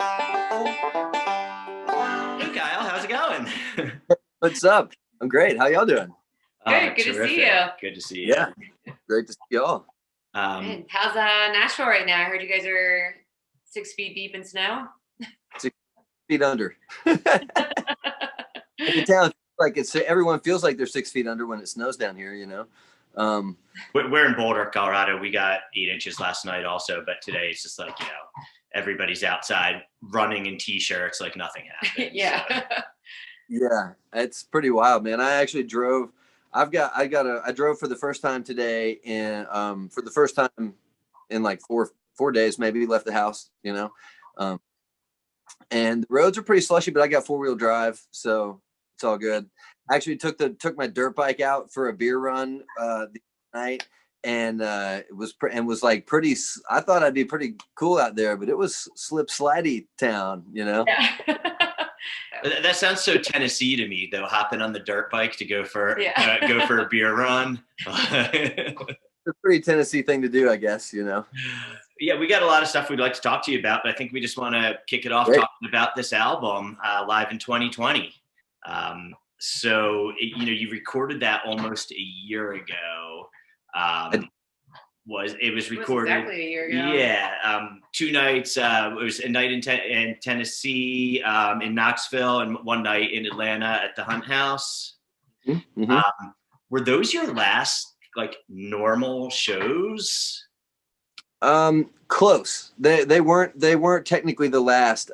Hey Kyle, how's it going? What's up? I'm great. How y'all doing? Oh, Good to see terrific. you. Good to see you. Yeah, great to see y'all. Good. How's Nashville right now? I heard you guys are 6 feet deep in snow. 6 feet under. I can tell, like everyone feels like they're 6 feet under when it snows down here, you know. We're in Boulder, Colorado. We got 8 inches last night also, but today it's just like, everybody's outside running in t-shirts like nothing happened. Yeah. So. Yeah, it's pretty wild, man. I actually drove. I drove for the first time today, and for the first time in like four days, maybe left the house, you know. And the roads are pretty slushy, but I got 4-wheel drive, so it's all good. I actually took my dirt bike out for a beer run the night, and it was like pretty. I thought I'd be pretty cool out there, but it was slip slidey town, you know. Yeah. That sounds so Tennessee to me, though. Hopping on the dirt bike to go for a beer run. It's a pretty Tennessee thing to do, I guess, you know. Yeah, we got a lot of stuff we'd like to talk to you about, but I think we just want to kick it off talking about this album, Live in 2020. So, you recorded that almost a year ago. It was recorded exactly a year ago. Yeah, 2 nights. It was a night in Tennessee, in Knoxville, and one night in Atlanta at the Hunt House. Mm-hmm. Were those your last like normal shows? Close. They weren't technically the last.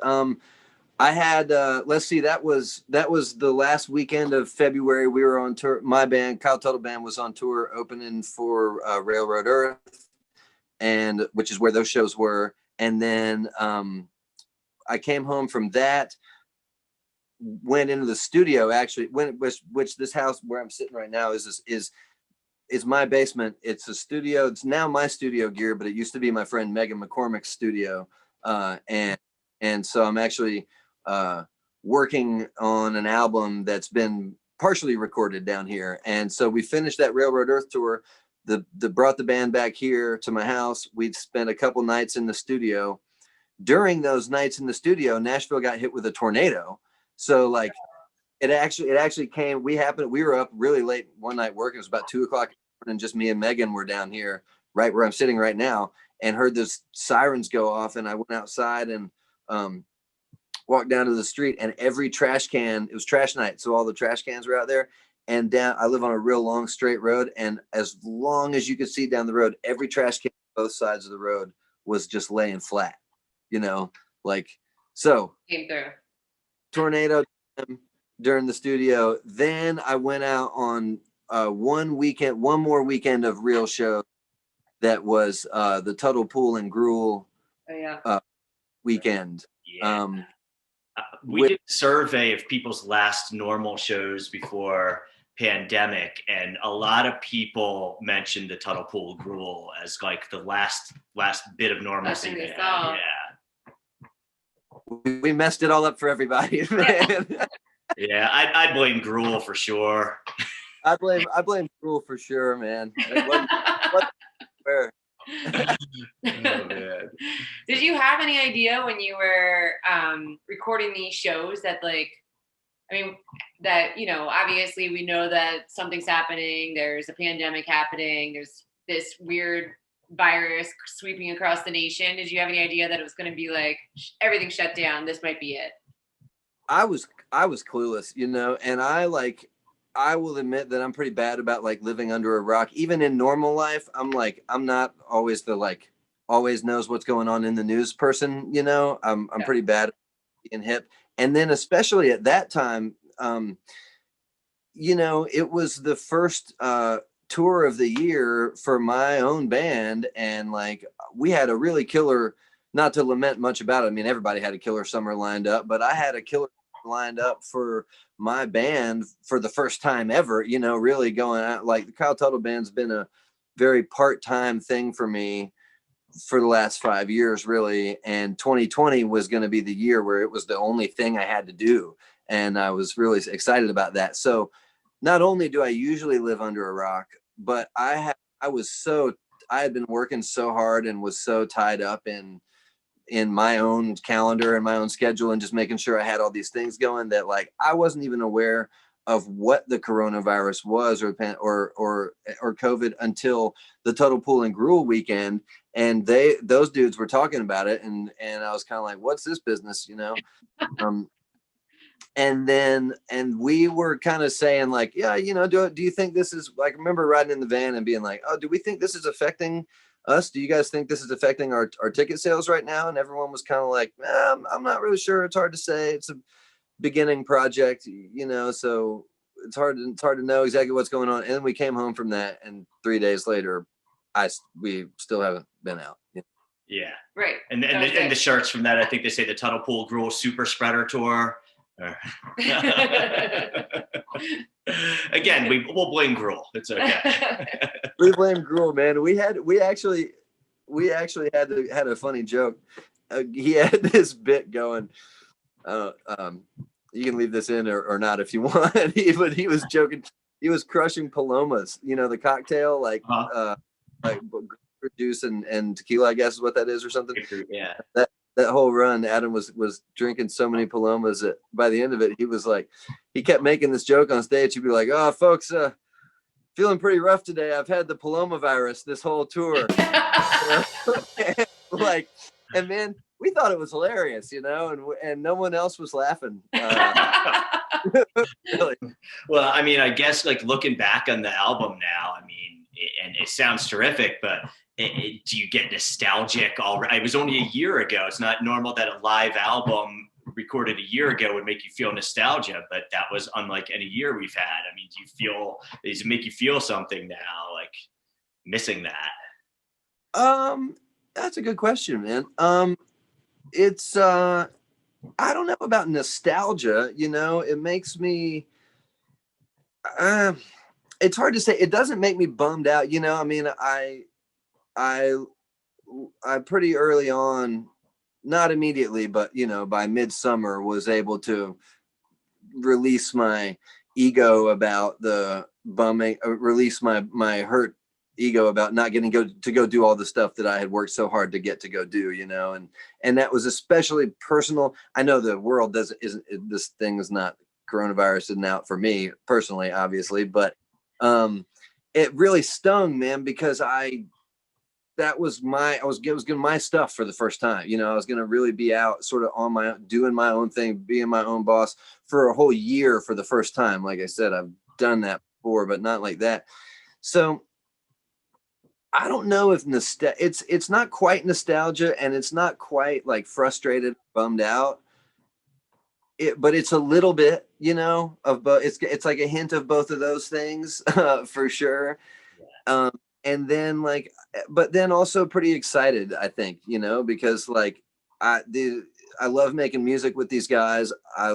I had let's see, that was the last weekend of February. We were on tour. My band, Kyle Tuttle Band, was on tour opening for Railroad Earth, and which is where those shows were. And then I came home from that, went into the studio actually, which this house where I'm sitting right now is my basement. It's a studio. It's now my studio gear, but it used to be my friend Megan McCormick's studio. And so I'm actually working on an album that's been partially recorded down here. And so we finished that Railroad Earth tour. Brought the band back here to my house. We'd spent a couple nights in the studio. During those nights in the studio, Nashville got hit with a tornado. So like, it actually came. We were up really late one night working. It was about 2:00, and just me and Megan were down here, right where I'm sitting right now, and heard those sirens go off. And I went outside and walked down to the street, and every trash can. It was trash night, so all the trash cans were out there. And down, I live on a real long straight road, and as long as you could see down the road, every trash can on both sides of the road was just laying flat. You know, like so. Came through. Tornado during the studio. Then I went out on one more weekend of real show. That was the Tuttle Pool and Gruel weekend. Yeah. We did a survey of people's last normal shows before pandemic, and a lot of people mentioned the Tuttle Pool Gruel as like the last bit of normalcy they had. Yeah. We messed it all up for everybody, man. Yeah, I blame Gruel for sure. I blame Gruel for sure, man. It wasn't fair. Oh, man. Did you have any idea when you were recording these shows that obviously we know that something's happening, there's a pandemic happening, there's this weird virus sweeping across the nation. Did you have any idea that it was going to be like everything shut down, this might be it? I was clueless, you know, and I will admit that I'm pretty bad about like living under a rock. Even in normal life, I'm not always always knows what's going on in the news person, you know. I'm pretty bad at being hip. And then especially at that time, you know, it was the first tour of the year for my own band, and like we had a really killer, not to lament much about it. I mean, everybody had a killer summer lined up, but I had a killer lined up for my band for the first time ever, you know, really going out. Like the Kyle Tuttle Band's been a very part-time thing for me for the last 5 years, really. And 2020 was going to be the year where it was the only thing I had to do. And I was really excited about that. So not only do I usually live under a rock, but I had been working so hard and was so tied up in in my own calendar and my own schedule, and just making sure I had all these things going that like I wasn't even aware of what the coronavirus was or COVID until the Tuttle Pool and Gruel weekend. And those dudes were talking about it. And I was kind of like, what's this business, you know? And we were kind of saying like, yeah, you know, do you think this is like, I remember riding in the van and being like, oh, do we think this is affecting us? Do you guys think this is affecting our ticket sales right now? And everyone was kind of like, I'm not really sure. It's hard to say. It's a beginning project, you know, so it's hard to know exactly what's going on. And then we came home from that, and 3 days later, we still haven't been out. Yeah. Right. And the shirts from that, I think they say the Tuttle Pool Gruel Super Spreader Tour. Again, we'll blame Gruel. It's okay. We blame Gruel, man. We actually had a funny joke. He had this bit going. You can leave this in or not if you want. But he was joking. He was crushing palomas. You know, the cocktail, like juice and tequila, I guess is what that is, or something. Yeah. That whole run, Adam was drinking so many palomas that by the end of it, he was like, he kept making this joke on stage. He'd be like, "Oh, folks, feeling pretty rough today. I've had the paloma virus this whole tour." Like, and man, we thought it was hilarious, you know, and no one else was laughing. Really. Well, I mean, I guess like looking back on the album now, I mean, and it sounds terrific, but do you get nostalgic already? It was only a year ago. It's not normal that a live album recorded a year ago would make you feel nostalgia, but that was unlike any year we've had. I mean, does it make you feel something now, like missing that? That's a good question, man. It's I don't know about nostalgia, you know. It makes me it's hard to say. It doesn't make me bummed out, you know. I mean, I pretty early on, not immediately, but you know, by midsummer was able to release my ego about the bumming, release my hurt ego about not getting to go do all the stuff that I had worked so hard to get to go do, you know, and that was especially personal. I know the world this thing is not, coronavirus isn't out for me personally, obviously, but it really stung, man, because it was getting my stuff for the first time. You know, I was going to really be out sort of on my own, doing my own thing, being my own boss for a whole year for the first time. Like I said, I've done that before, but not like that. So I don't know if it's not quite nostalgia, and it's not quite like frustrated, bummed out. But it's a little bit, you know, of both. It's like a hint of both of those things, for sure. And then like, but then also pretty excited, I think, you know, because like I love making music with these guys. I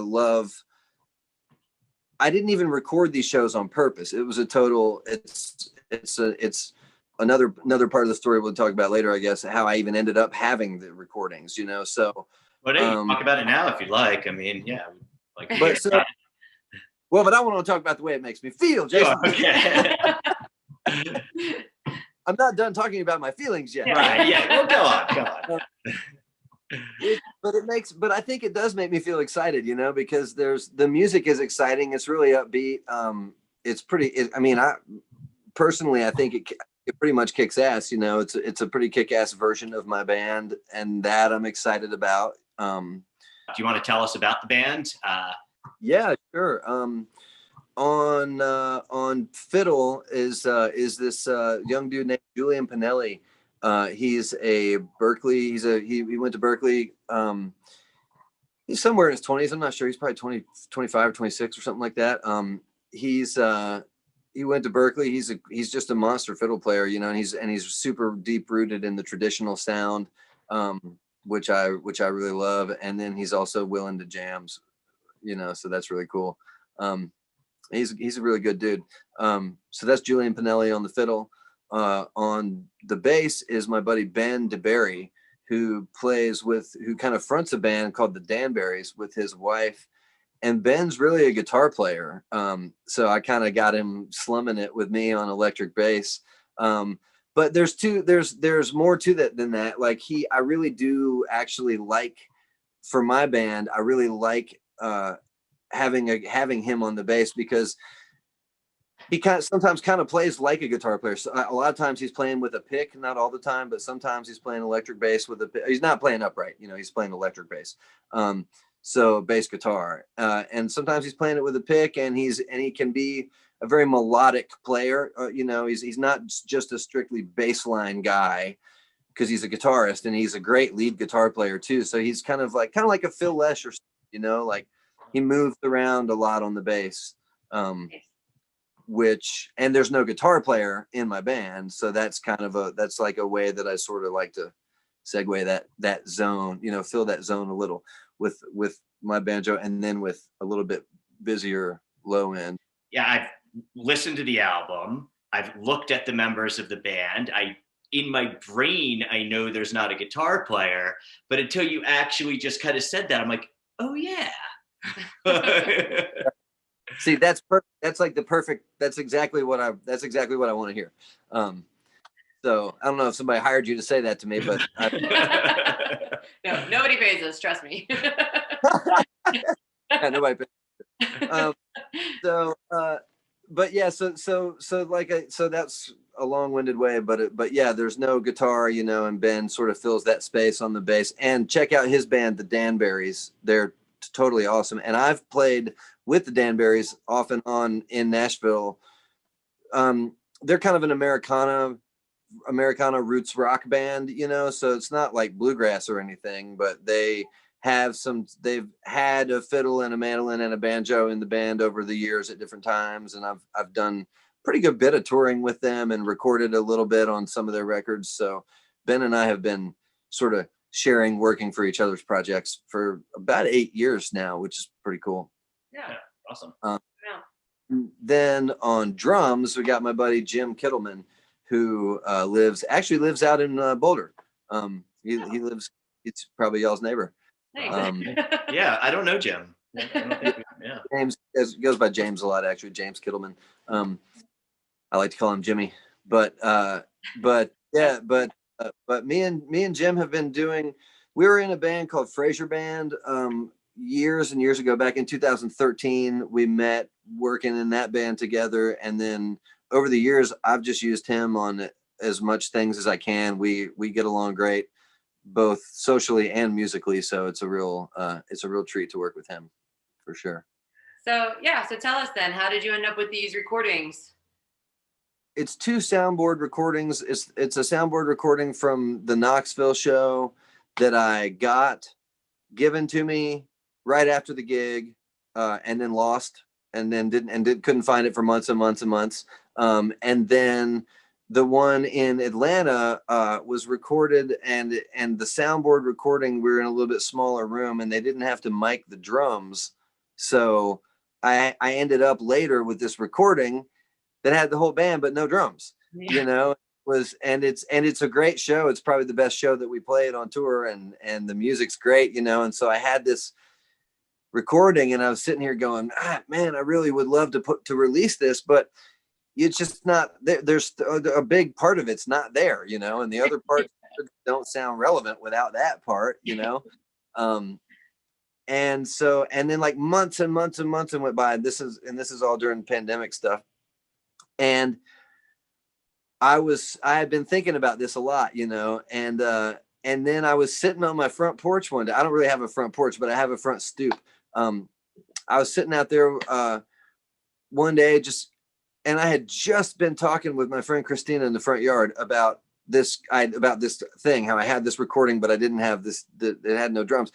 didn't even record these shows on purpose. It was a total, it's another part of the story we'll talk about later, I guess, how I even ended up having the recordings, you know, so. But hey, talk about it now if you like. I mean, yeah. Well, but I want to talk about the way it makes me feel, Jason. Oh, okay. I'm not done talking about my feelings yet. Right, yeah. Well, go on. But I think it does make me feel excited, you know, because the music is exciting. It's really upbeat. I mean, I personally think it pretty much kicks ass, you know. It's a pretty kick-ass version of my band, and that I'm excited about. Do you want to tell us about the band? Yeah, sure. On fiddle is this young dude named Julian Pinelli. He's a Berkeley. He went to Berkeley. He's somewhere in his 20s. I'm not sure. He's probably 25 or 26 or something like that. He went to Berkeley. He's just a monster fiddle player, you know, and he's super deep rooted in the traditional sound, which I really love. And then he's also willing to jams, you know, so that's really cool. He's a really good dude. So that's Julian Pinelli on the fiddle. On the bass is my buddy Ben DeBerry, who kind of fronts a band called the Danberries with his wife. And Ben's really a guitar player. So I kind of got him slumming it with me on electric bass. But but there's more to that than that. Like I really do actually like, for my band, I really like having him on the bass, because he sometimes kind of plays like a guitar player. So a lot of times he's playing with a pick, not all the time, but sometimes he's playing electric bass with a pick. He's not playing upright, he's playing electric bass. So bass guitar, and sometimes he's playing it with a pick, and he can be a very melodic player. He's not just a strictly bass line guy, because he's a guitarist, and he's a great lead guitar player too. So he's kind of like a Phil Lesh, or like he moves around a lot on the bass. And there's no guitar player in my band, so that's like a way that I sort of like to segue that zone, fill that zone a little with my banjo, and then with a little bit busier low end. Yeah, I've listened to the album. I've looked at the members of the band. In my brain, I know there's not a guitar player, but until you actually just kind of said that, I'm like, oh yeah. See, that's perfect. That's like the perfect. That's exactly what I want to hear. So I don't know if somebody hired you to say that to me, but no, nobody pays us. Trust me. Yeah, nobody pays. But yeah, so that's a long-winded way, but yeah, there's no guitar, and Ben sort of fills that space on the bass. And check out his band, the Danberries. They're totally awesome, and I've played with the Danberries off and on in Nashville. They're kind of an Americana roots rock band, so it's not like bluegrass or anything, but they've had a fiddle and a mandolin and a banjo in the band over the years at different times, and I've done pretty good bit of touring with them and recorded a little bit on some of their records. So Ben and I have been sort of working for each other's projects for about 8 years now, which is pretty cool. Yeah, awesome. Then on drums, we got my buddy Jim Kittleman, who lives out in Boulder. He lives. It's probably y'all's neighbor. Nice. Yeah, I don't know Jim. Yeah. James goes by James a lot, actually. James Kittleman. I like to call him Jimmy, but me and Jim have been doing. We were in a band called Fraser Band years and years ago. Back in 2013, we met working in that band together, and then over the years, I've just used him on as much things as I can. We get along great, both socially and musically. So it's a real treat to work with him, for sure. So tell us then, how did you end up with these recordings? It's 2 soundboard recordings. It's a soundboard recording from the Knoxville show that I got given to me right after the gig, and then lost, and then couldn't find it for months and months and months. And then the one in Atlanta was recorded, and the soundboard recording, we were in a little bit smaller room, and they didn't have to mic the drums. So I ended up later with this recording that had the whole band but no drums. Yeah. It's a great show. It's probably the best show that we played on tour, and the music's great, and so I had this recording, and I was sitting here going, man, I really would love to release this, but it's just not there. There's a big part of it's not there, and the other parts don't sound relevant without that part, and then like months and months and months went by. This is all during pandemic stuff, and I had been thinking about this a lot, and then I was sitting on my front porch one day. I don't really have a front porch, but I have a front stoop. I was sitting out there one day, and I had just been talking with my friend Christina in the front yard about this thing, how I had this recording, but I didn't have this, it had no drums.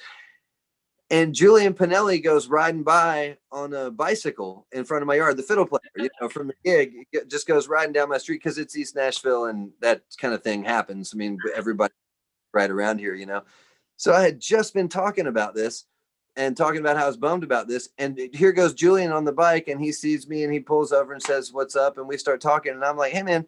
And Julian Pinelli goes riding by on a bicycle in front of my yard, the fiddle player, from the gig, just goes riding down my street, because it's East Nashville and that kind of thing happens. I mean, everybody right around here, So I had just been talking about this and talking about how I was bummed about this. And here goes Julian on the bike, and he sees me and he pulls over and says, "What's up?" And we start talking, and I'm like, "Hey man,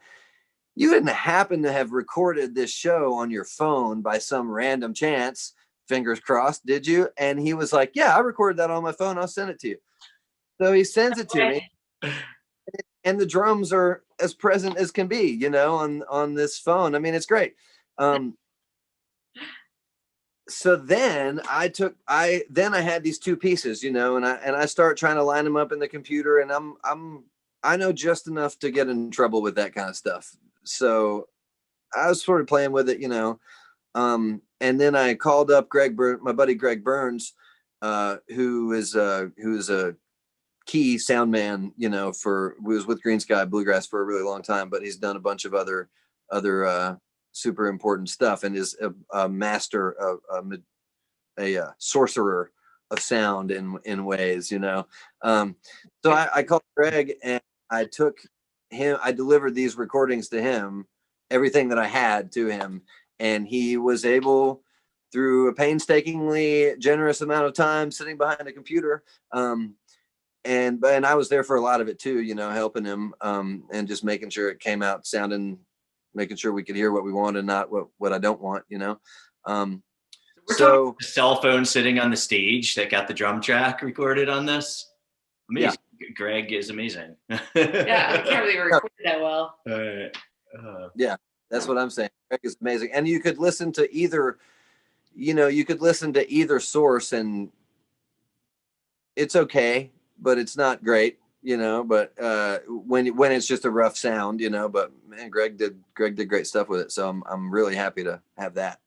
you didn't happen to have recorded this show on your phone by some random chance, fingers crossed, did you?" And he was like, "Yeah, I recorded that on my phone. I'll send it to you." So he sends it to me. and the drums are as present as can be, you know, on this phone. I mean, it's great. So then I had these two pieces, you know, and I start trying to line them up in the computer, and I know just enough to get in trouble with that kind of stuff. So I was sort of playing with it, you know. And then I called up my buddy Greg Burns, who is a key sound man, you know, who was with Green Sky Bluegrass for a really long time, but he's done a bunch of other super important stuff, and is a master of a sorcerer of sound in ways, you know. So I called Greg, and I delivered these recordings to him, everything that I had to him, and he was able, through a painstakingly generous amount of time sitting behind a computer, and I was there for a lot of it too, you know, helping him, and just making sure it came out sounding, making sure we could hear what we want and not what I don't want, you know. So a cell phone sitting on the stage that got the drum track recorded on this. Amazing. Yeah. Greg is amazing. Yeah, I can't believe we recorded that well. Yeah, that's what I'm saying. Greg is amazing. And you could listen to either, you know, either source, and it's okay, but it's not great, you know. But when it's just a rough sound, you know. But man, Greg did great stuff with it. So I'm really happy to have that.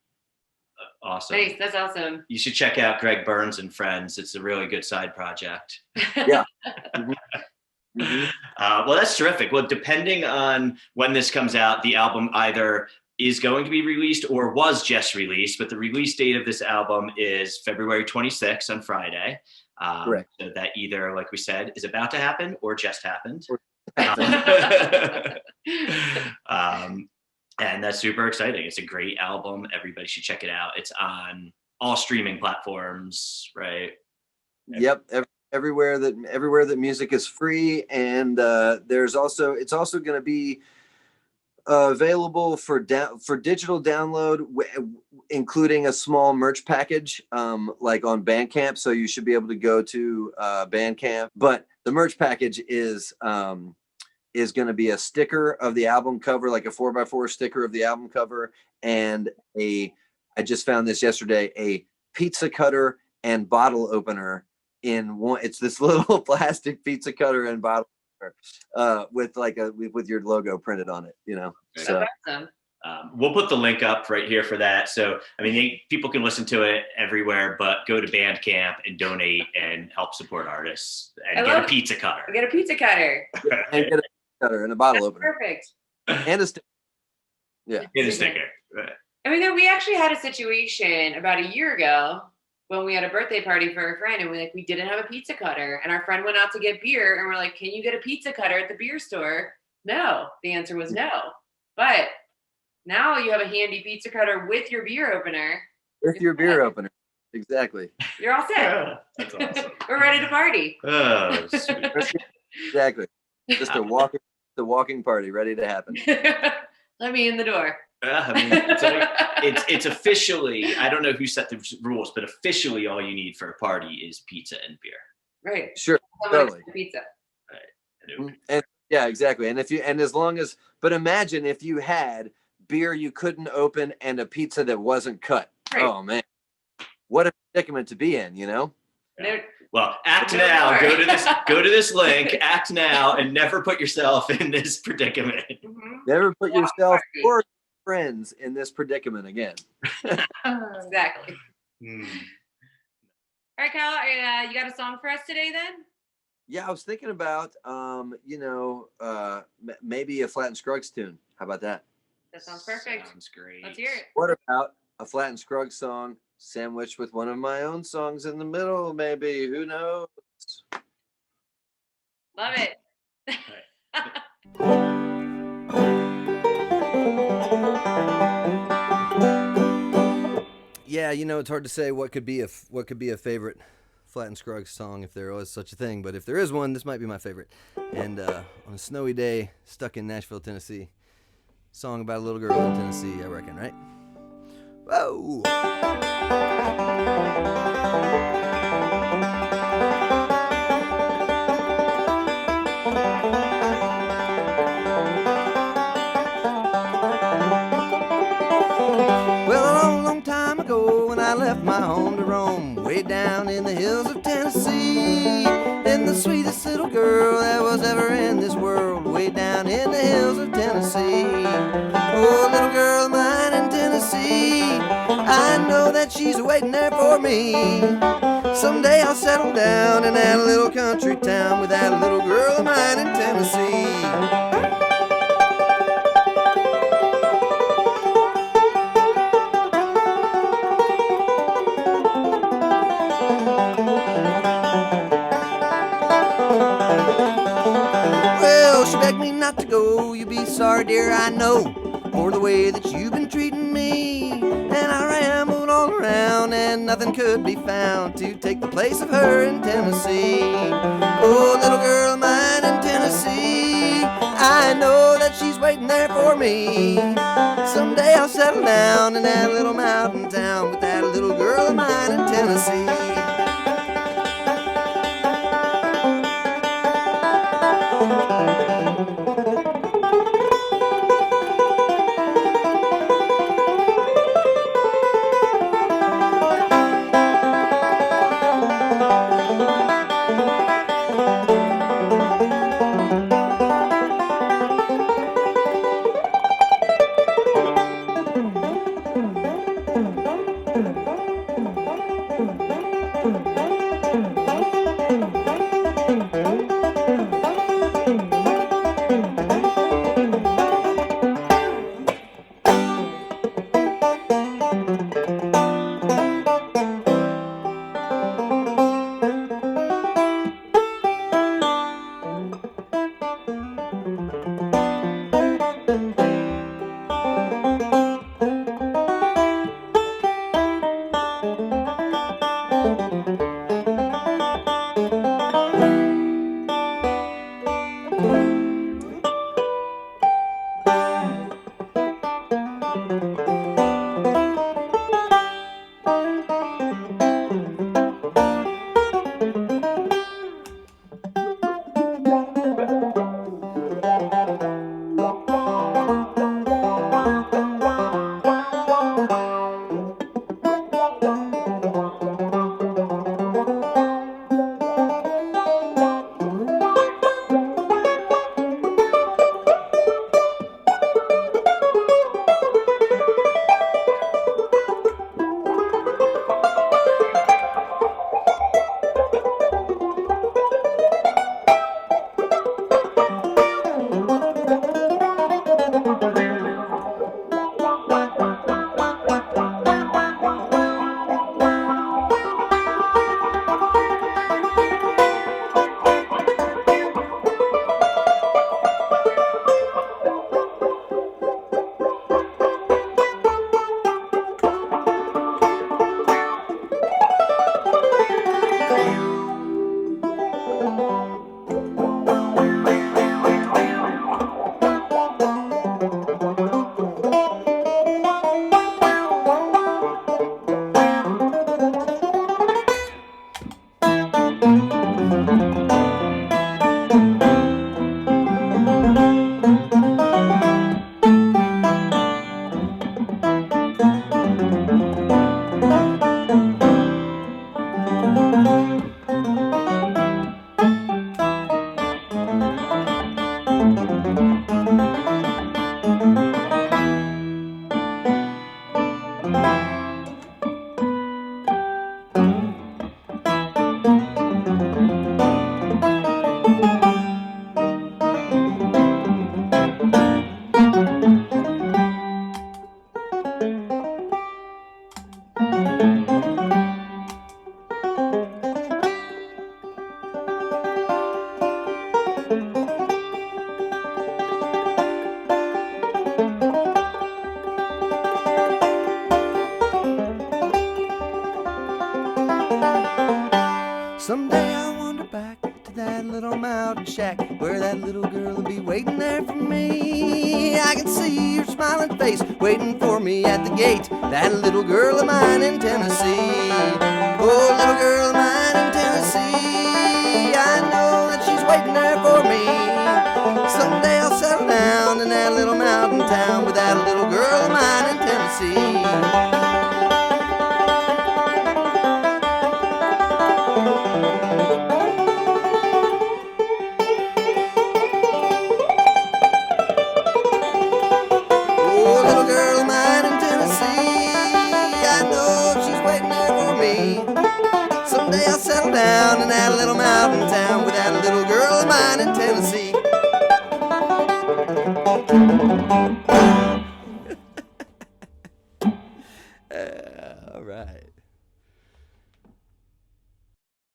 Awesome. Thanks. That's awesome. You should check out Greg Burns and Friends. It's a really good side project. Yeah. Mm-hmm. Mm-hmm. Well, that's terrific. Well, depending on when this comes out, the album either is going to be released or was just released, but the release date of this album is February 26th on Friday. Correct. So that either, like we said, is about to happen or just happened. And that's super exciting. It's a great album. Everybody should check it out. It's on all streaming platforms, right? Yep. Everywhere that music is free. And it's also going to be available for digital download, including a small merch package, like on Bandcamp. So you should be able to go to Bandcamp. But the merch package is going to be a sticker of the album cover, like a 4x4 sticker of the album cover, and I just found this yesterday, a pizza cutter and bottle opener in one. It's this little plastic pizza cutter and bottle opener, with your logo printed on it, you know. So awesome. We'll put the link up right here for that. So, I mean, people can listen to it everywhere, but go to Bandcamp and donate and help support artists and get a pizza cutter. Get a pizza cutter. And get a cutter and a bottle opener. Perfect. And a sticker. Yeah. And a sticker. Right. I mean, we actually had a situation about a year ago when we had a birthday party for a friend, and we didn't have a pizza cutter, and our friend went out to get beer, and we're like, "Can you get a pizza cutter at the beer store?" No. The answer was no. But now you have a handy pizza cutter with your beer opener. Beer opener. Exactly. You're all set. Yeah, that's awesome. We're ready to party. Oh, sweet. Exactly. Just a walking party ready to happen. Let me in the door. I mean, it's officially, I don't know who set the rules, but officially all you need for a party is pizza and beer. Right. Sure. Totally. Pizza. Right. And yeah, exactly. But imagine if you had beer you couldn't open and a pizza that wasn't cut. Right. Oh man, what a predicament to be in, you know? Yeah. Well, act now. Go to this link. Act now, and never put yourself in this predicament. Mm-hmm. Never put yourself or friends in this predicament again. Exactly. All right, Kyle. You got a song for us today, then? Yeah, I was thinking about, maybe a Flatt and Scruggs tune. How about that? That sounds perfect. Sounds great. Let's hear it. What about a Flatt and Scruggs song sandwiched with one of my own songs in the middle? Maybe. Who knows? Love it. Yeah, it's hard to say what could be a favorite Flatt and Scruggs song if there was such a thing, but if there is one, this might be my favorite. And on a snowy day, stuck in Nashville, Tennessee, song about a little girl in Tennessee, I reckon, right? Whoa! left my home to roam way down in the hills of Tennessee. And the sweetest little girl that was ever in this world, way down in the hills of Tennessee. Oh, little girl of mine in Tennessee, I know that she's waiting there for me. Someday I'll settle down in that little country town with that little girl of mine in Tennessee. She begged me not to go, you'll be sorry dear, I know, for the way that you've been treating me. And I rambled all around and nothing could be found to take the place of her in Tennessee. Oh, little girl of mine in Tennessee, I know that she's waiting there for me. Someday I'll settle down in that little mountain town with that little girl of mine in Tennessee. Someday I'll wander back to that little mountain shack where that little girl will be waiting there for me. I can see her smiling face waiting for me at the gate, that little girl of mine in Tennessee. Oh, little girl of mine in Tennessee, I know that she's waiting there for me. Someday I'll settle down in that little mountain town with that little girl of mine in Tennessee. settle down in that little mountain town with that little girl of mine in Tennessee. All right.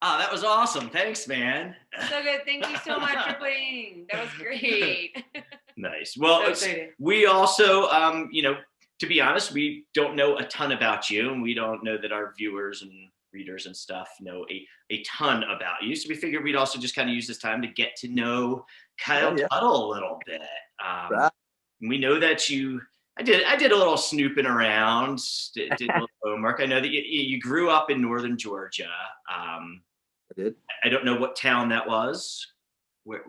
Oh, that was awesome. Thanks, man. So good. Thank you so much for playing. That was great. Nice. Well, we also, to be honest, we don't know a ton about you, and we don't know that our viewers and readers and stuff know a ton about you. So we figured we'd also just kind of use this time to get to know Kyle Tuttle a little bit. Right. We know that I did a little snooping around, did a little homework. I know that you grew up in northern Georgia. I did. I don't know what town that was. Where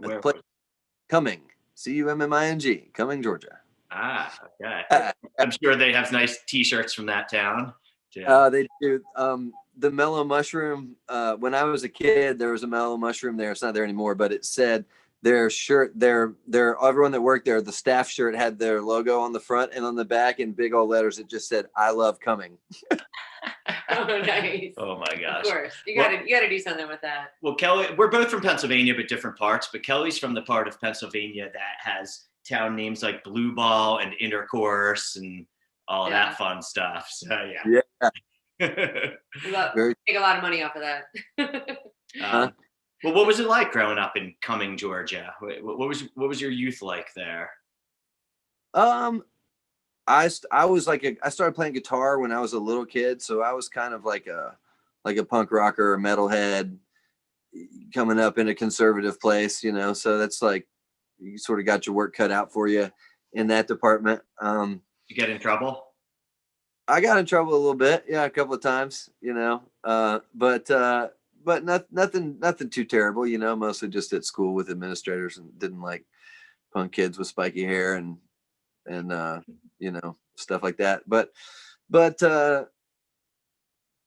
Cumming, Cumming, Cumming, Georgia. Ah, okay. I'm sure they have nice T-shirts from that town. Yeah. They do. The Mellow Mushroom. When I was a kid, there was a Mellow Mushroom there. It's not there anymore, but it said their shirt. Their everyone that worked there, the staff shirt had their logo on the front, and on the back in big old letters, it just said "I love Cumming." Oh, nice. Oh my gosh. Of course. You gotta do something with that. Well, Kelly, we're both from Pennsylvania, but different parts. But Kelly's from the part of Pennsylvania that has town names like Blue Ball and Intercourse and all that fun stuff. So yeah. Make a lot of money off of that. Well, what was it like growing up in Cumming, Georgia? What was your youth like there? I started playing guitar when I was a little kid, so I was kind of like a punk rocker or metalhead coming up in a conservative place, so that's like you sort of got your work cut out for you in that department. You get in trouble? I got in trouble a little bit, a couple of times, but nothing too terrible, mostly just at school with administrators and didn't like punk kids with spiky hair and stuff like that. But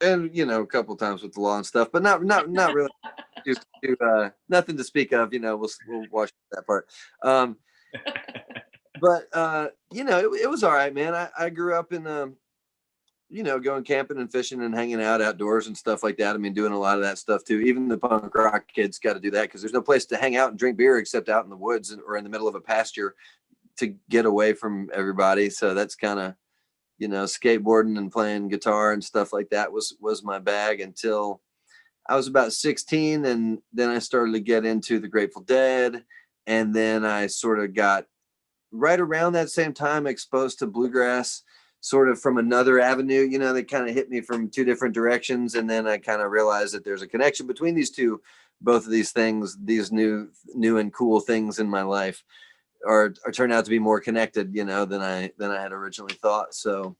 and a couple of times with the law and stuff, but not really just nothing to speak of, we'll watch that part. But it was all right, man. I grew up in going camping and fishing and hanging out outdoors and stuff like that. I mean, doing a lot of that stuff too. Even the punk rock kids got to do that because there's no place to hang out and drink beer except out in the woods or in the middle of a pasture to get away from everybody. So that's kind of, skateboarding and playing guitar and stuff like that was my bag until I was about 16. And then I started to get into the Grateful Dead. And then I sort of got right around that same time exposed to bluegrass sort of from another avenue, they kind of hit me from two different directions. And then I kind of realized that there's a connection between these two, both of these things, these new and cool things in my life are turned out to be more connected, than I had originally thought. So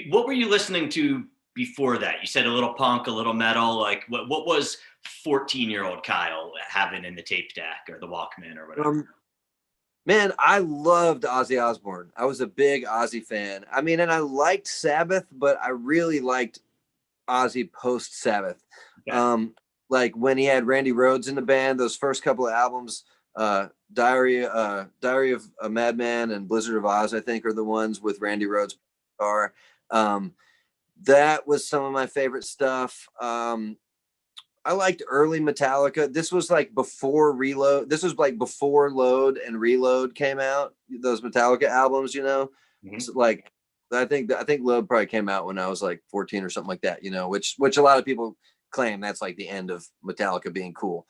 what were you listening to before that? You said a little punk, a little metal, like what was 14-year-old Kyle having in the tape deck or the Walkman or whatever? Man, I loved Ozzy Osbourne. I was a big Ozzy fan. I mean, and I liked Sabbath, but I really liked Ozzy post Sabbath. Okay. Like when he had Randy Rhoads in the band, those first couple of albums, Diary of a Madman and Blizzard of Oz, I think, are the ones with Randy Rhoads guitar. That was some of my favorite stuff. I liked early Metallica. This was like before Reload. This was like before Load and Reload came out. Those Metallica albums, Mm-hmm. So like I think Load probably came out when I was like 14 or something like that. Which a lot of people claim that's like the end of Metallica being cool.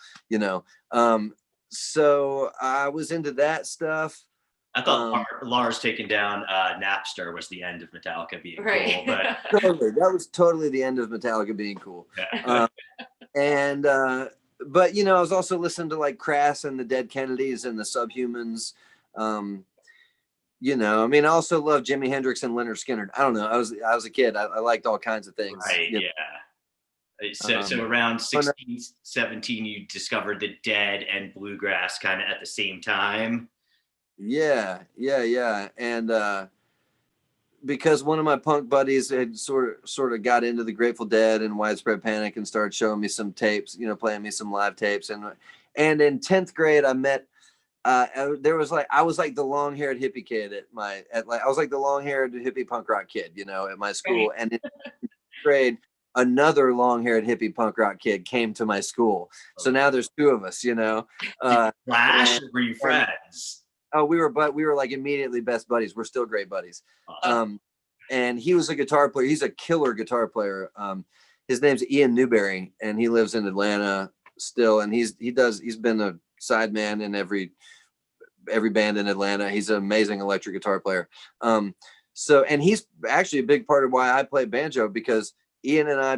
So I was into that stuff. I thought Lars taking down Napster was the end of Metallica being cool, but that was totally the end of Metallica being cool. Yeah. But I was also listening to like Crass and the Dead Kennedys and the Subhumans. I mean, I also love Jimi Hendrix and Leonard Skinner. I don't know. I was a kid. I liked all kinds of things. Right. Yeah. So around 16, 17, you discovered the Dead and bluegrass kind of at the same time. Yeah. And because one of my punk buddies had sort of got into the Grateful Dead and Widespread Panic and started showing me some tapes, playing me some live tapes. And in 10th grade, I met, I was like the long-haired hippie kid I was like the long-haired hippie punk rock kid, at my school. And in 10th grade, another long-haired hippie punk rock kid came to my school. So now there's two of us, Flash, or were you friends? Oh, we were like immediately best buddies. We're still great buddies. Awesome. And he was a guitar player. He's a killer guitar player. His name's Ian Newberry, and he lives in Atlanta still. And he's been a sideman in every band in Atlanta. He's an amazing electric guitar player. And he's actually a big part of why I play banjo, because Ian and I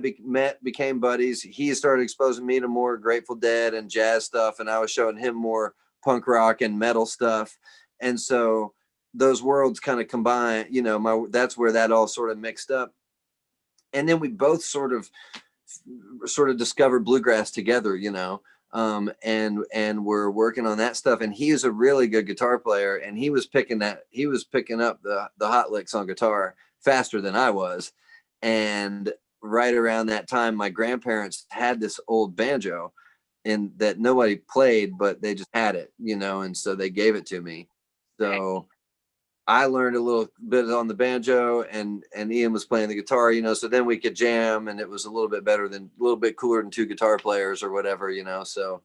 became buddies. He started exposing me to more Grateful Dead and jazz stuff, and I was showing him more punk rock and metal stuff. And so those worlds kind of combine, that's where that all sort of mixed up. And then we both sort of discovered bluegrass together, and we're working on that stuff. And he is a really good guitar player, and he was picking up the hot licks on guitar faster than I was. And right around that time, my grandparents had this old banjo and that nobody played, but they just had it, and so they gave it to me. So I learned a little bit on the banjo, and Ian was playing the guitar, so then we could jam, and it was a little bit cooler than two guitar players or whatever, so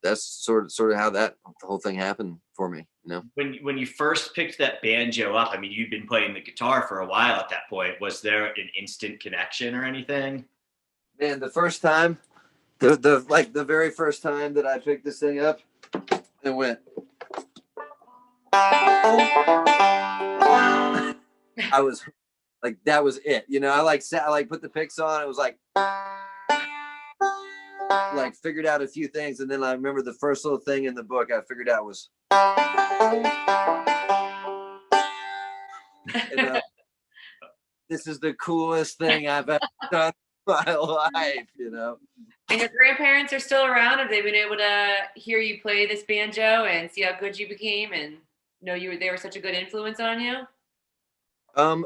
that's sort of how the whole thing happened for me, When you first picked that banjo up, I mean, you'd been playing the guitar for a while at that point. Was there an instant connection or anything? Man, the first time, the very first time that I picked this thing up, it went. I was like, that was it. I put the picks on. It was like figured out a few things, and then I remember the first little thing in the book I figured out was. This is the coolest thing I've ever done in my life, And your grandparents are still around? Have they been able to hear you play this banjo and see how good you became and know they were such a good influence on you?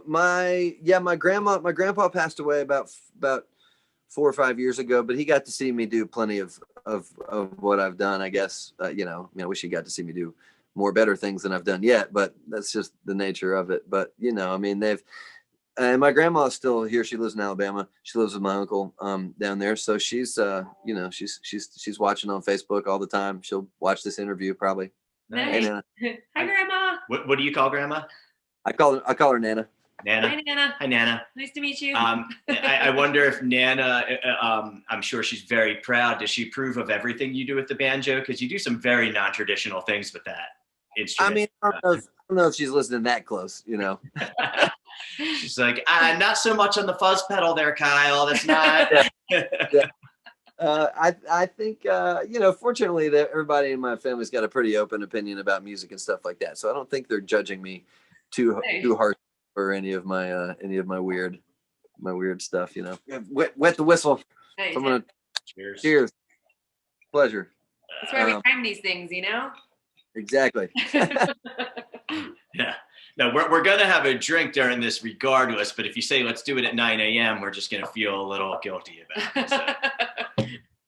My grandpa passed away about 4 or 5 years ago, but he got to see me do plenty of what I've done, I guess. I wish he got to see me do more better things than I've done yet, but that's just the nature of it. But and my grandma's still here. She lives in Alabama. She lives with my uncle down there. So she's she's watching on Facebook all the time. She'll watch this interview probably. Nice. Hey, hi, Grandma. What do you call Grandma? I call her Nana. Nana. Hi, Nana. Hi, Nana. Nice to meet you. I wonder if Nana, I'm sure she's very proud. Does she approve of everything you do with the banjo? Because you do some very non-traditional things with that instrument. I mean, I don't know if she's listening that close, She's like, not so much on the fuzz pedal there, Kyle. That's not. Yeah. I think, fortunately that everybody in my family's got a pretty open opinion about music and stuff like that. So I don't think they're judging me too harsh for any of my weird stuff, Wet the whistle. Nice. So I'm gonna Cheers. Pleasure. That's why we time these things, Exactly. Yeah. No, we're gonna have a drink during this regardless, but if you say let's do it at 9 a.m., we're just gonna feel a little guilty about it. So.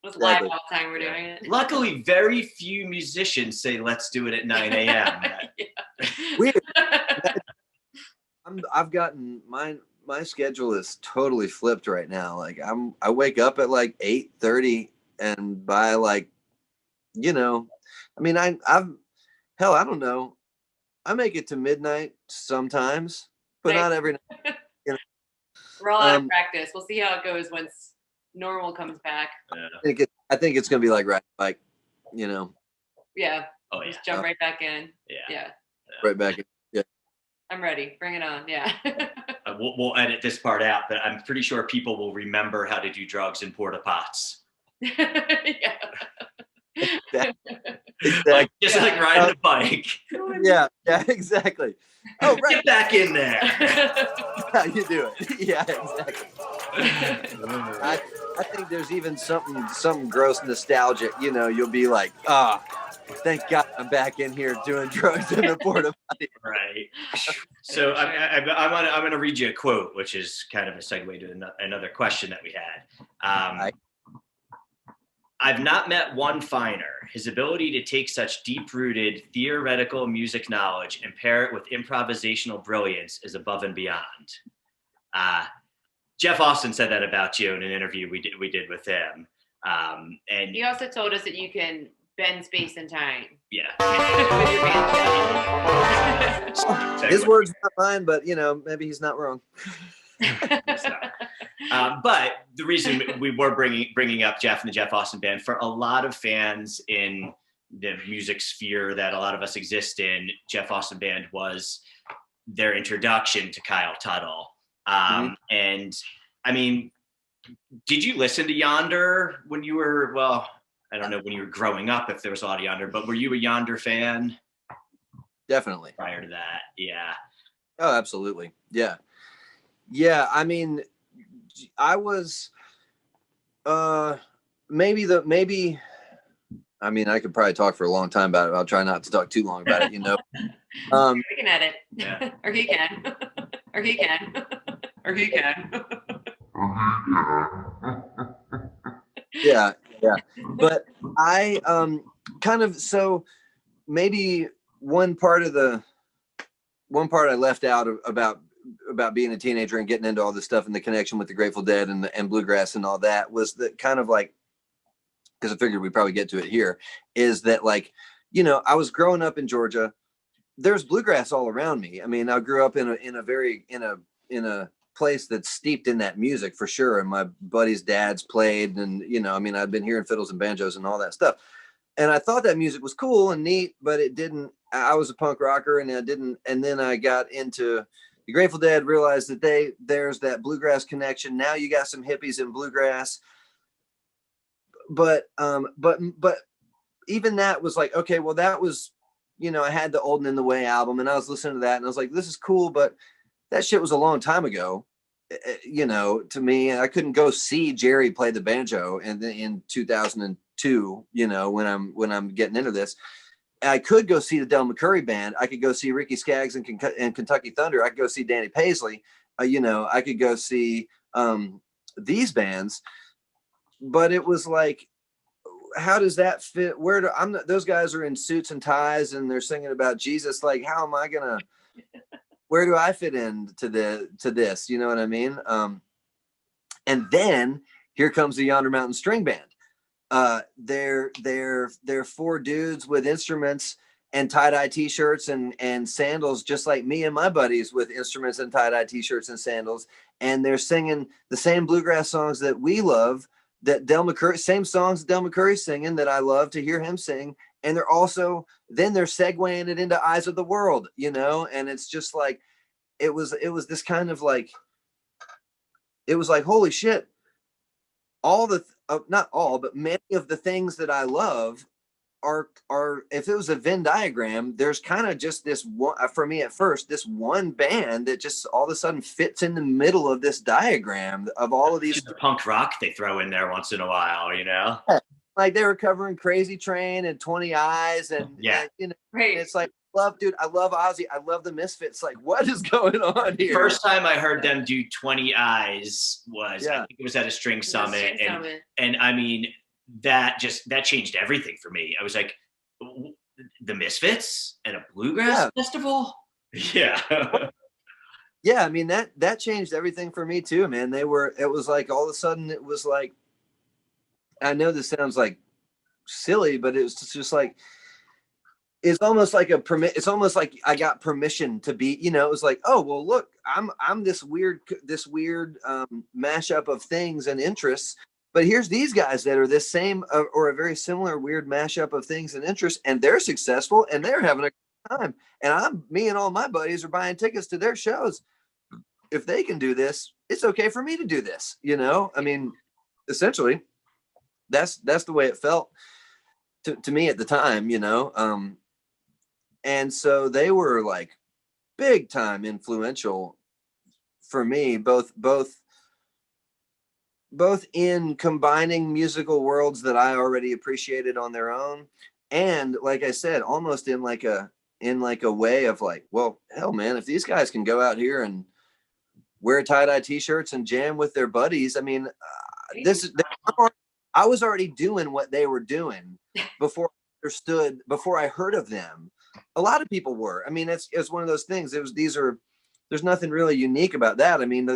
It's live all the time we're doing it. Luckily, very few musicians say let's do it at 9 a.m. Weird. I've gotten my schedule is totally flipped right now. Like I wake up at like 8:30, and by like, I don't know. I make it to midnight sometimes, but not every night. We're all out of practice. We'll see how it goes once normal comes back. Yeah. I think it's gonna be like Yeah. Oh yeah. Just jump right back in. Yeah. Right back in. Yeah. I'm ready. Bring it on. Yeah. We'll edit this part out, but I'm pretty sure people will remember how to do drugs in porta pots. Yeah. Exactly. Like riding a bike. Yeah, exactly. Oh, right. Get back in there. How you do it. Yeah, exactly. I think there's even something gross nostalgic. You'll be like, thank God I'm back in here doing drugs in the porta potty. Right. So I'm going to read you a quote, which is kind of a segue to another question that we had. I've not met one finer. His ability to take such deep-rooted theoretical music knowledge and pair it with improvisational brilliance is above and beyond. Jeff Austin said that about you in an interview we did with him. And he also told us that you can bend space and time. Yeah. With your banjo. His words, not mine, but maybe he's not wrong. But the reason we were bringing up Jeff and the Jeff Austin Band, for a lot of fans in the music sphere that a lot of us exist in, Jeff Austin Band was their introduction to Kyle Tuttle. And I mean, did you listen to Yonder when you were, well, I don't know when you were growing up, if there was a lot of Yonder, but were you a Yonder fan? Definitely. Prior to that, yeah. Oh, absolutely. Yeah. Yeah, I mean, I was I mean, I could probably talk for a long time about it. I'll try not to talk too long about it, Looking at it. Yeah. Or he can. Or he can. Or he can. Yeah. But I kind of, so maybe one part I left out about being a teenager and getting into all this stuff and the connection with the Grateful Dead and bluegrass and all that was that kind of like, because I figured we'd probably get to it here, is that like, I was growing up in Georgia. There's bluegrass all around me. I mean, I grew up in a place that's steeped in that music for sure. And my buddies' dads played, and I mean, I'd been hearing fiddles and banjos and all that stuff. And I thought that music was cool and neat, but it didn't. I was a punk rocker, and I didn't. And then I got into the Grateful Dead, realized that there's that bluegrass connection. Now you got some hippies in bluegrass. But even that was like, okay, well, that was, I had the Old and in the Way album, and I was listening to that, and I was like, this is cool, but that shit was a long time ago. To me, I couldn't go see Jerry play the banjo in 2002, when I'm getting into this. I could go see the Del McCoury Band. I could go see Ricky Skaggs and Kentucky Thunder. I could go see Danny Paisley. I could go see these bands. But it was like, how does that fit? Those guys are in suits and ties and they're singing about Jesus. Like, how am I gonna? Where do I fit into this? You know what I mean? And then here comes the Yonder Mountain String Band. They're 4 dudes with instruments and tie-dye t-shirts and sandals, just like me and my buddies with instruments and tie-dye t-shirts and sandals. And they're singing the same bluegrass songs that we love, that Del McCoury, same songs Del McCoury's singing that I love to hear him sing. And they're segueing it into Eyes of the World, and it's just like, it was this kind of like, it was like, holy shit, not all, but many of the things that I love are, if it was a Venn diagram, there's kind of just this one, for me at first, this one band that just all of a sudden fits in the middle of this diagram of all of these. The punk rock they throw in there once in a while, Like they were covering Crazy Train and 20 Eyes and right. It's like, I love Ozzy. I love the Misfits. Like, what is going on here? First time I heard them do 20 Eyes was, I think it was at a String Summit. And I mean, that changed everything for me. I was like, the Misfits and a bluegrass festival? Yeah. Yeah, I mean, that changed everything for me too, man. It was like, all of a sudden it was like, I know this sounds like silly, but it was just like, it's almost like it's almost like I got permission to be, it was like, oh, well, look, I'm this weird mashup of things and interests, but here's these guys that are this same or a very similar weird mashup of things and interests, and they're successful and they're having a good time. And me and all my buddies are buying tickets to their shows. If they can do this, it's okay for me to do this. I mean, essentially, that's the way it felt to me at the time, and so they were like big time influential for me, both in combining musical worlds that I already appreciated on their own, and like I said, almost in like a way of like, well, hell, man, if these guys can go out here and wear tie-dye t-shirts and jam with their buddies, I mean, I was already doing what they were doing before I heard of them. A lot of people were. I mean, it's one of those things. There's nothing really unique about that. I mean,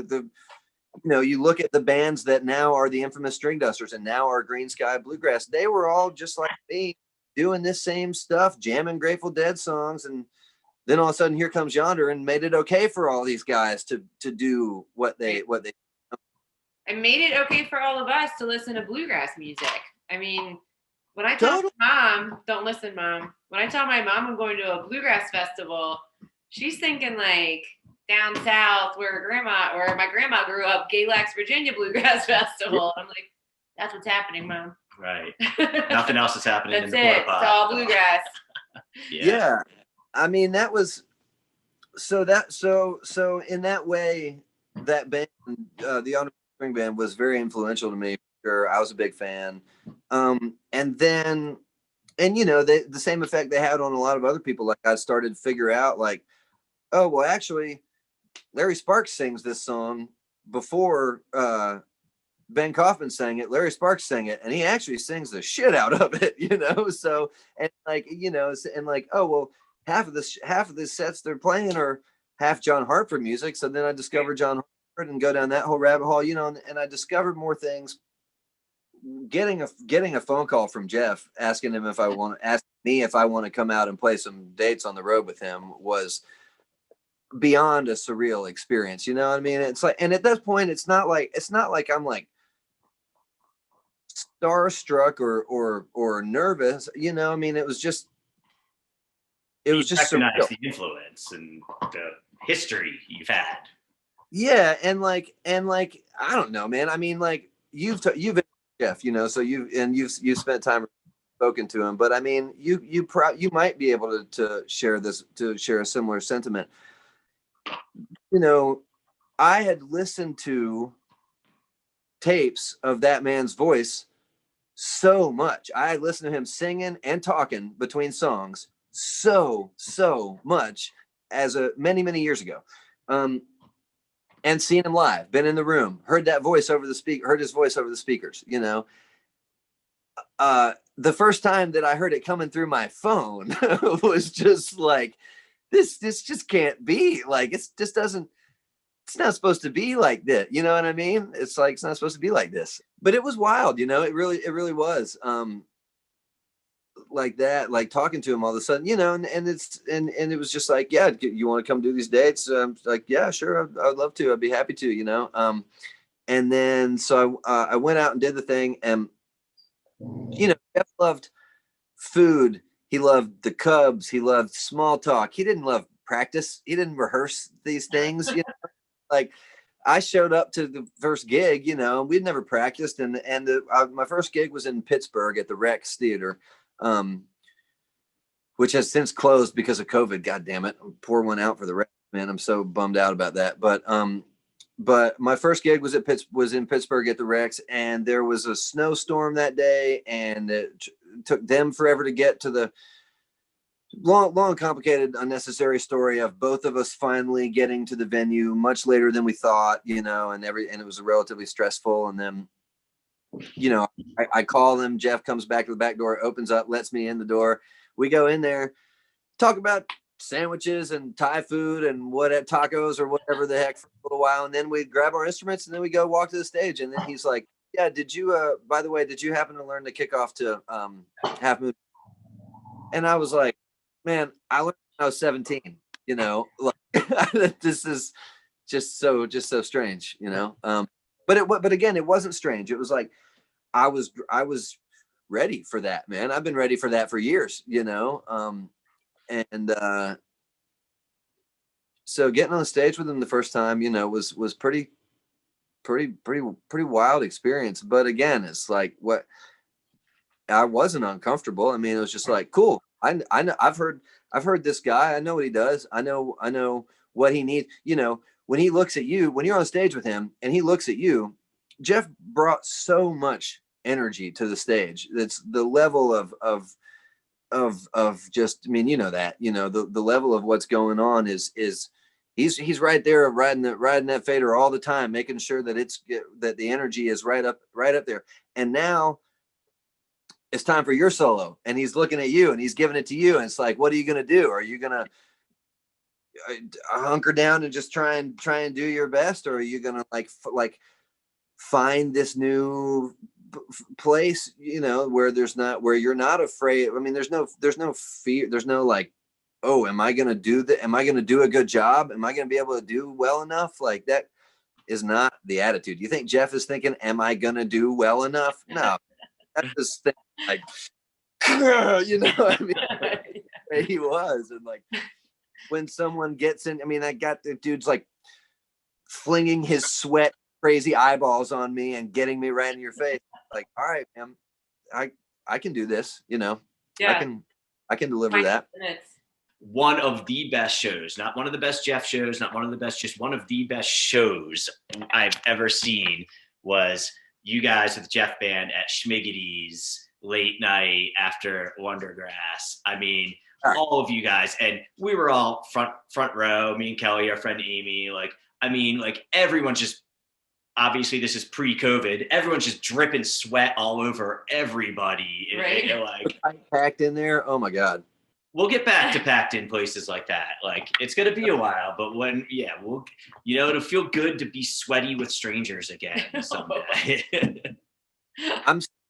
you look at the bands that now are the infamous String Dusters and now are Green Sky Bluegrass. They were all just like me, doing this same stuff, jamming Grateful Dead songs, and then all of a sudden here comes Yonder and made it okay for all these guys to do what they and made it okay for all of us to listen to bluegrass music. I mean, when I tell my mom, don't listen, Mom. When I tell my mom I'm going to a bluegrass festival, she's thinking like down south where my grandma grew up, Galax, Virginia Bluegrass Festival. I'm like, that's what's happening, Mom. Right. Nothing else is happening. That's in the it. It's all bluegrass. Yeah. I mean, that was so in that way, that band, the Yonder Mountain String Band, was very influential to me. Sure, I was a big fan. And then, the same effect they had on a lot of other people. Like, I started to figure out, like, oh, well, actually, Larry Sparks sings this song before Ben Kaufman sang it. Larry Sparks sang it, and he actually sings the shit out of it, So, and like, and like, oh, well, half of the sets they're playing are half John Hartford music. So then I discovered John Hartford and go down that whole rabbit hole, and I discovered more things. Getting a phone call from Jeff asking me if I want to come out and play some dates on the road with him was beyond a surreal experience. You know what I mean? It's like, and at that point, it's not like I'm like starstruck or nervous. I mean, it was just recognize the influence and the history you've had. Yeah, and like I don't know, man. I mean, like you've been Jeff, so you've spent time spoken to him, but I mean, you might be able to share a similar sentiment. I had listened to tapes of that man's voice so much. I had listened to him singing and talking between songs so much as many years ago. And seen him live, been in the room, heard his voice over the speakers, the first time that I heard it coming through my phone was just like, this just can't be, like, it's not supposed to be like that. You know what I mean? It's like, it's not supposed to be like this, but it was wild. It really was. Like that, like talking to him all of a sudden, and it was just like, yeah, you want to come do these dates? Like, yeah, sure, I'd love to. I'd be happy to, and then so I went out and did the thing, and Jeff loved food. He loved the Cubs. He loved small talk. He didn't love practice. He didn't rehearse these things. Like, I showed up to the first gig. We'd never practiced, and my first gig was in Pittsburgh at the Rex Theater. Which has since closed because of COVID. God damn it. Pour one out for the Rex, man. I'm so bummed out about that. But my first gig was in Pittsburgh at the Rex, and there was a snowstorm that day, and it took them forever to get to the long, complicated, unnecessary story of both of us finally getting to the venue much later than we thought, and it was relatively stressful. And then, I call him. Jeff comes back to the back door, opens up, lets me in the door. We go in there, talk about sandwiches and Thai food and tacos or whatever the heck for a little while. And then we grab our instruments and then we go walk to the stage. And then he's like, yeah, by the way, did you happen to learn the kickoff to Half Moon? And I was like, man, I learned when I was 17, like, this is just so strange, but again, it wasn't strange. It was like, I was ready for that, man. I've been ready for that for years, so getting on the stage with him the first time, was pretty wild experience. But again, it's like, what, I wasn't uncomfortable. I mean, it was just like, cool. I know, I've heard this guy. I know what he does. I know what he needs. When he looks at you, when you're on stage with him and he looks at you, Jeff brought so much energy to the stage. That's the level of just, I mean, the level of what's going on is he's right there riding that fader all the time, making sure that that the energy is right up there. And now it's time for your solo, and he's looking at you and he's giving it to you. And it's like, what are you going to do? Are you going to hunker down and just try and do your best, or are you gonna like find this new place, where you're not afraid? I mean, there's no fear. There's no like, oh, am I gonna do that? Am I gonna do a good job? Am I gonna be able to do well enough? Like, that is not the attitude. You think Jeff is thinking, am I gonna do well enough? No, that's just like, I mean, where he was. And like, when someone gets in, I mean, I got the dude's like flinging his sweat crazy eyeballs on me and getting me right in your face. Like, all right, man, I can do this, Yeah. I can deliver that. One of the best shows, not one of the best Jeff shows, not one of the best, just one of the best shows I've ever seen was you guys with the Jeff Band at Schmiggity's late night after Wondergrass. I mean, all of you guys, and we were all front row, me and Kelly, our friend Amy, like, I mean, like, everyone's just, obviously this is pre-COVID, everyone's just dripping sweat all over everybody. Right. Like, packed in there. Oh my God. We'll get back to packed in places like that. Like, it's going to be a while, but it'll feel good to be sweaty with strangers again someday.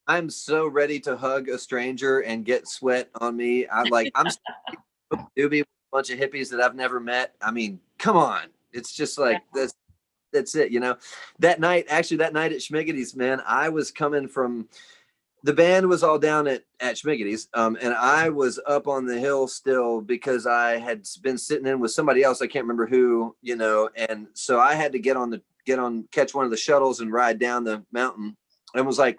I'm so ready to hug a stranger and get sweat on me. I'm doobie with a bunch of hippies that I've never met. I mean, come on. It's just like, that's it. That night at Schmiggity's, man, I was coming from, the band was all down at Schmiggity's, and I was up on the hill still because I had been sitting in with somebody else. I can't remember who, and so I had to catch one of the shuttles and ride down the mountain, and was like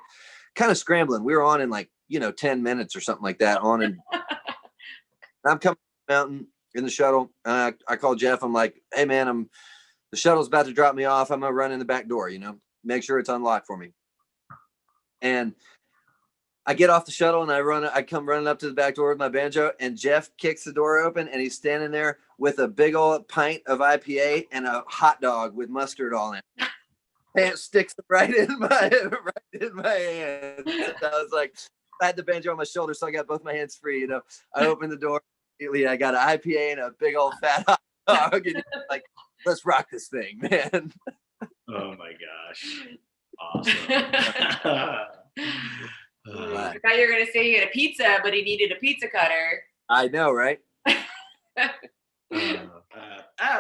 kind of scrambling. We were on in like, 10 minutes or something like that on, and I'm coming up the mountain in the shuttle. I called Jeff. I'm like, hey man, the shuttle's about to drop me off. I'm going to run in the back door, make sure it's unlocked for me. And I get off the shuttle and I come running up to the back door with my banjo, and Jeff kicks the door open and he's standing there with a big old pint of IPA and a hot dog with mustard all in it. And it sticks right in my hand. And I was like, I had the banjo on my shoulder, so I got both my hands free. I opened the door immediately. I got an IPA and a big old fat hot dog, and like, let's rock this thing, man. Oh my gosh. Awesome. I thought you were going to say he had a pizza, but he needed a pizza cutter. I know, right? Well,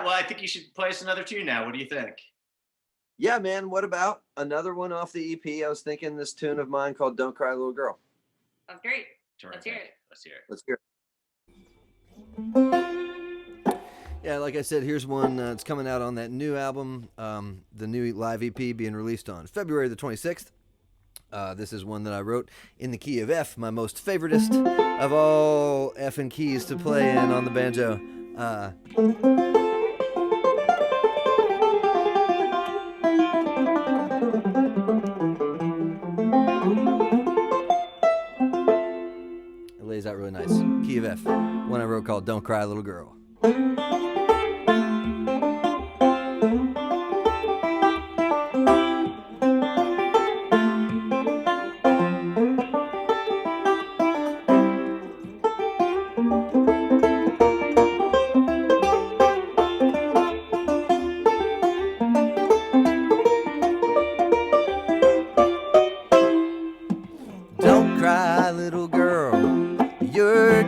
I think you should play us another tune now. What do you think? Yeah, man. What about another one off the EP? I was thinking this tune of mine called Don't Cry Little Girl. Sounds great. Terrific. Let's hear it. Let's hear it. Yeah, like I said, here's one that's coming out on that new album, the new live EP being released on February the 26th. This is one that I wrote in the key of F, my most favoritist of all F and keys to play in on the banjo. It lays out really nice. Key of F, one I wrote called Don't Cry Little Girl.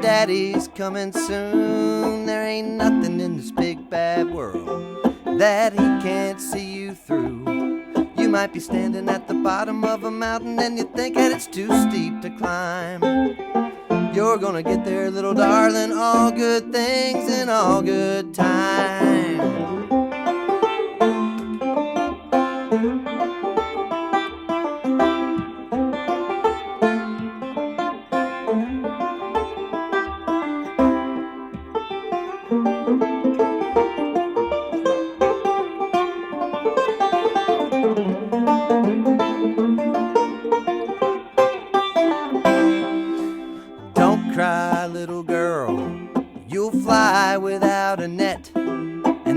Daddy's coming soon. There ain't nothing in this big bad world that he can't see you through. You might be standing at the bottom of a mountain and you think that it's too steep to climb. You're gonna get there, little darling, all good things in all good time.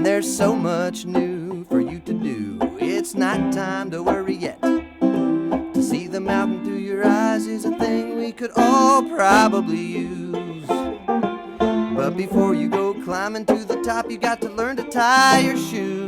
There's so much new for you to do. It's not time to worry yet. To see the mountain through your eyes is a thing we could all probably use. But before you go climb climbing to the top, you got to learn to tie your shoes.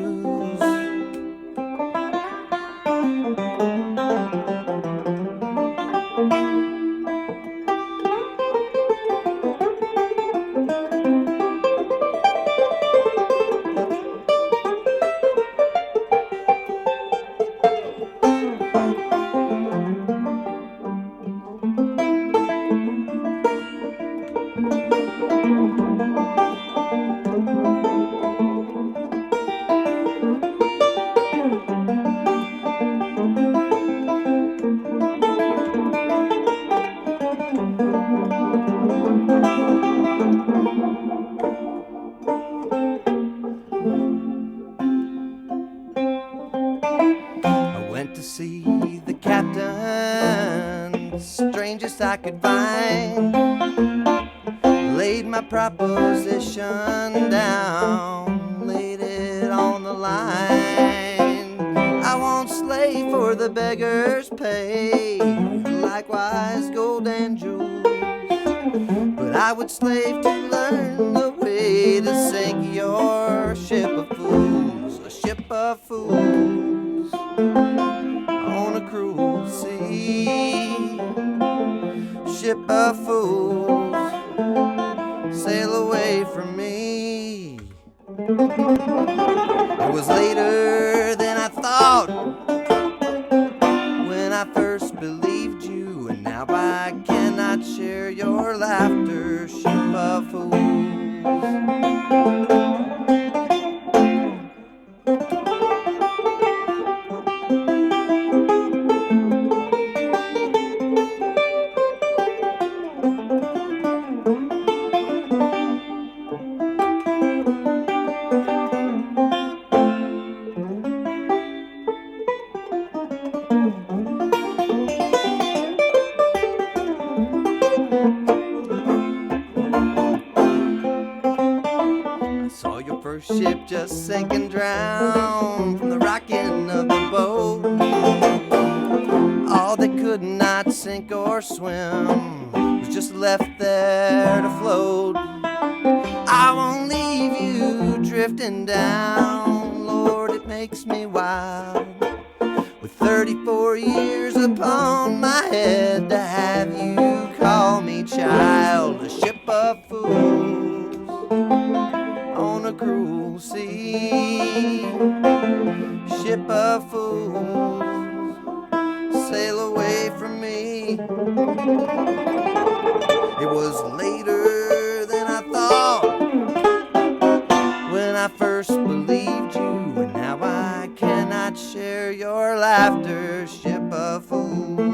To see the captain, strangest I could find, laid my proposition down, laid it on the line. I won't slave for the beggar's pay, likewise gold and jewels, but I would slave to learn the way to sink your ship of fools, a ship of fools on a cruel sea. Ship of fools, sail away from me. It was later than I thought when I first believed you, and now I cannot share your laughter. Ship of fools. Ship just sank and drowned from the rocking of the boat. All that could not sink or swim was just left there to float. I won't leave you drifting down, Lord, it makes me wild. With 34 years upon my head, to have you call me child. A ship of fools on a cruel sea. Ship of fools, sail away from me. It was later than I thought when I first believed you, and now I cannot share your laughter. Ship of fools.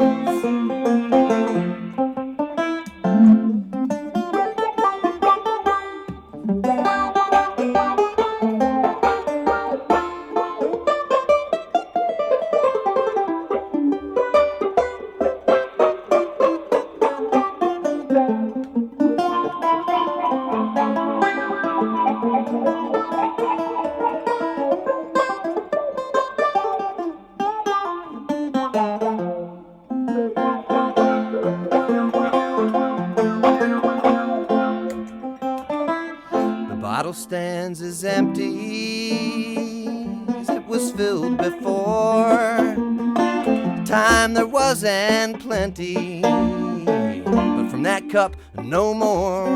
Stands as empty as it was filled before. Time there was and plenty, but from that cup no more.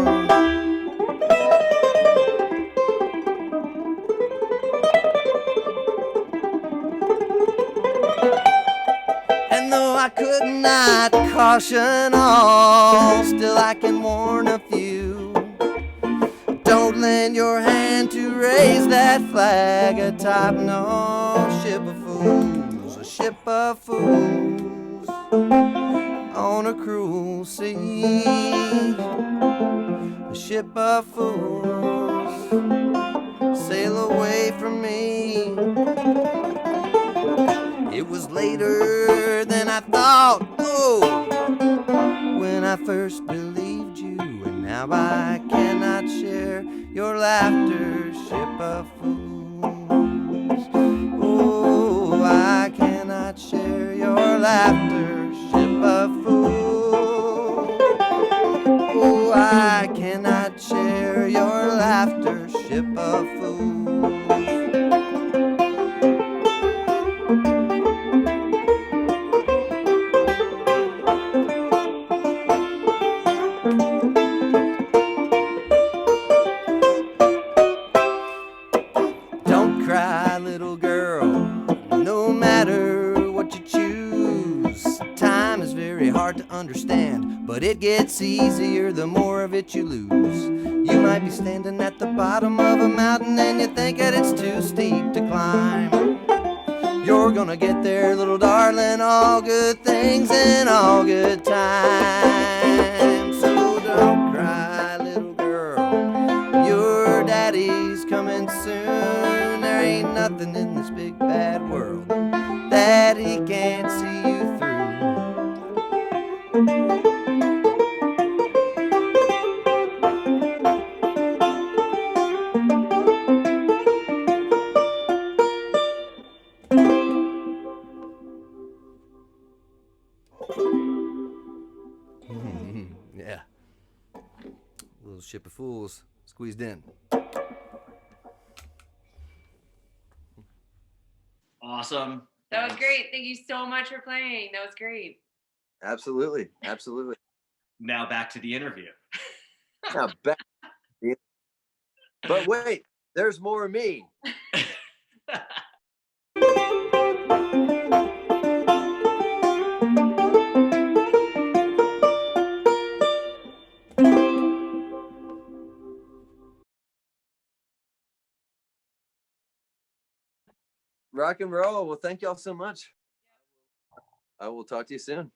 And though I could not caution all, still I can warn a few. Don't lend your hand to raise that flag atop no ship of fools. A ship of fools on a cruel sea. A ship of fools, sail away from me. It was later than I thought, oh, when I first believed you, and now I cannot share your laughter. Ship of fools, oh, I cannot share your laughter. Ship of fools, oh, I cannot share your laughter. but it gets easier the more of it you lose. You might be standing at the bottom of a mountain and you think that it's too steep to climb. You're gonna get there, little darling, all good things in all good time. So don't cry, little girl, your daddy's coming soon. There ain't nothing in this big bad world that he can't see you through. Yeah. Little ship of fools squeezed in. Awesome. That was great. Thank you so much for playing. That was great. Absolutely. Absolutely. Now back to the interview. Now back. But wait, there's more of me. Rock and roll. Well, thank y'all so much. I will talk to you soon.